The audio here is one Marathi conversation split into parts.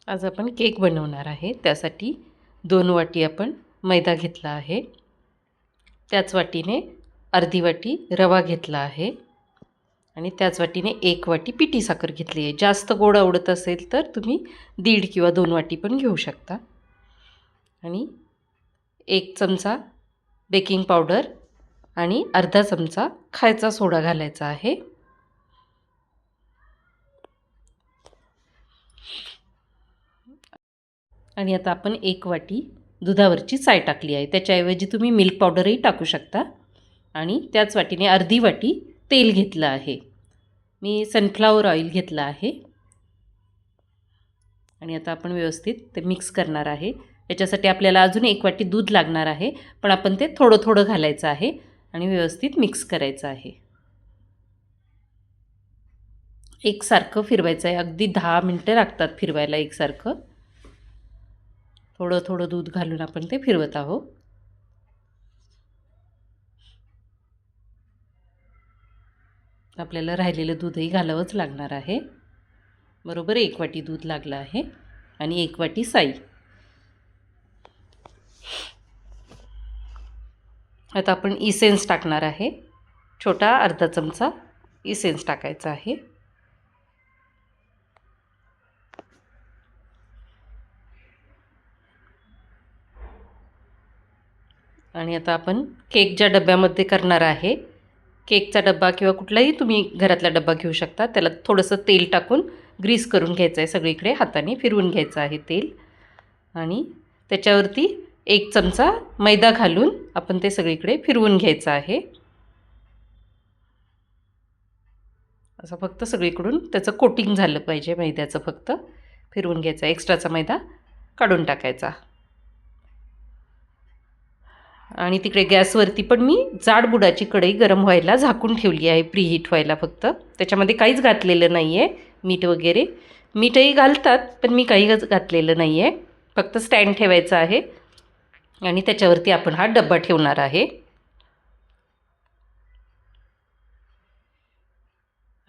आज आपण केक बनवणार आहे। त्यासाठी 2 वाटी आपण मैदा घेतला आहे। त्याच वाटीने अर्धी वाटी रवा घेतला आहे आणि त्याच वाटीने 1 वाटी पिठी साखर घेतली आहे। जास्त गोड आवडत असेल तर तुम्ही 1.5 किंवा 2 वाटी पण घेऊ शकता। आणि 1 चमचा बेकिंग पावडर आणि अर्धा चमचा खायचा सोडा घालायचा आहे। आणि आता आपण 1 वाटी दुधावरची साय टाकली आहे। त्याच्याऐवजी तुम्ही मिल्क पावडरही टाकू शकता। आणि त्याच वाटीने अर्धी वाटी तेल घेतलं आहे। मी सनफ्लावर ऑइल घेतलं आहे। आणि आता आपण व्यवस्थित ते मिक्स करणार आहे। याच्यासाठी आपल्याला अजून 1 वाटी दूध लागणार आहे, पण आपण ते थोडं थोडं घालायचं आहे आणि व्यवस्थित मिक्स करायचं आहे। एकसारखं फिरवायचं आहे। अगदी 10 मिनिटे लागतात फिरवायला एकसारखं। थोडं थोडं दूध घालून आपण ते फिरवत आहोत। आपल्याला राहिलेलं दूधही घालावंच लागणार आहे। बरोबर 1 वाटी दूध लागलं आहे आणि 1 वाटी साई। आता आपण इसेन्स टाकणार आहे। छोटा अर्धा चमचा इसेन्स टाकायचा आहे। आणि आता आपण केकच्या डब्यामध्ये करणार आहे। केकचा डब्बा किंवा कुठलाही तुम्ही घरातला डब्बा घेऊ शकता। त्याला थोडंसं तेल टाकून ग्रीस करून घ्यायचं आहे। सगळीकडे हाताने फिरवून घ्यायचं आहे तेल आणि त्याच्यावरती 1 चमचा मैदा घालून आपण ते सगळीकडे फिरवून घ्यायचं आहे। असं फक्त सगळीकडून त्याचं कोटिंग झालं पाहिजे मैद्याचं, फक्त फिरवून घ्यायचं। एक्स्ट्राचा मैदा काढून टाकायचा। आणि तिकडे गॅसवरती पण मी जाड बुडाची कढई गरम व्हायला झाकून ठेवली आहे, प्रीहीट व्हायला फक्त। त्याच्यामध्ये काहीच घातलेलं नाही आहे, मीठ वगैरे। मीठही घालतात पण मी काही घातलेलं नाही आहे। फक्त स्टँड ठेवायचं आहे आणि त्याच्यावरती आपण हा डब्बा ठेवणार आहे।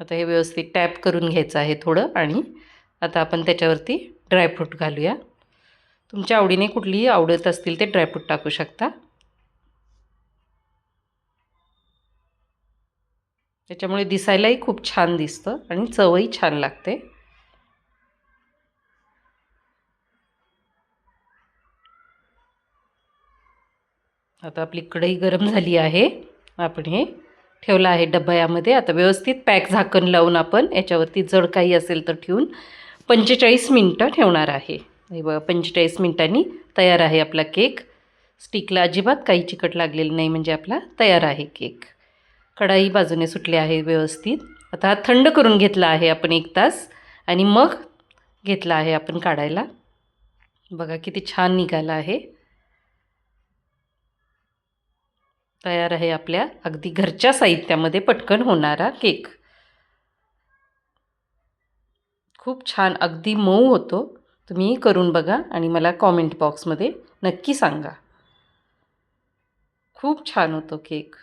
आता हे व्यवस्थित टॅप करून घ्यायचं आहे थोडं। आणि आता आपण त्याच्यावरती ड्रायफ्रूट घालूया। तुमच्या आवडीने कुठलीही आवडत असतील ते ड्रायफ्रूट टाकू शकता। त्याच्यामुळे दिसायलाही खूप छान दिसतं आणि चवही छान लागते। आता आपली कढई गरम झाली आहे। आपण हे ठेवलं आहे डब्यामध्ये। आता व्यवस्थित पॅक झाकण लावून आपण याच्यावरती जड काही असेल तर ठेवून 45 मिनिटं ठेवणार आहे। हे बघा 45 मिनिटांनी तयार आहे आपला केक। स्टिकला अजिबात काही चिकट लागलेलं नाही, म्हणजे आपला तयार आहे केक। कढई बाजूने सुटली आहे व्यवस्थित। आता हा थंड करून घेतला आहे आपण 1 तास आणि मग घेतला आहे आपण काढायला। बघा किती छान निघाला आहे। तयार आहे आपल्या अगदी घरच्या साहित्यामध्ये पटकन होणारा केक। खूप छान, अगदी मऊ होतो। तुम्ही करून बघा आणि मला कॉमेंट बॉक्समध्ये नक्की सांगा। खूप छान होतो केक।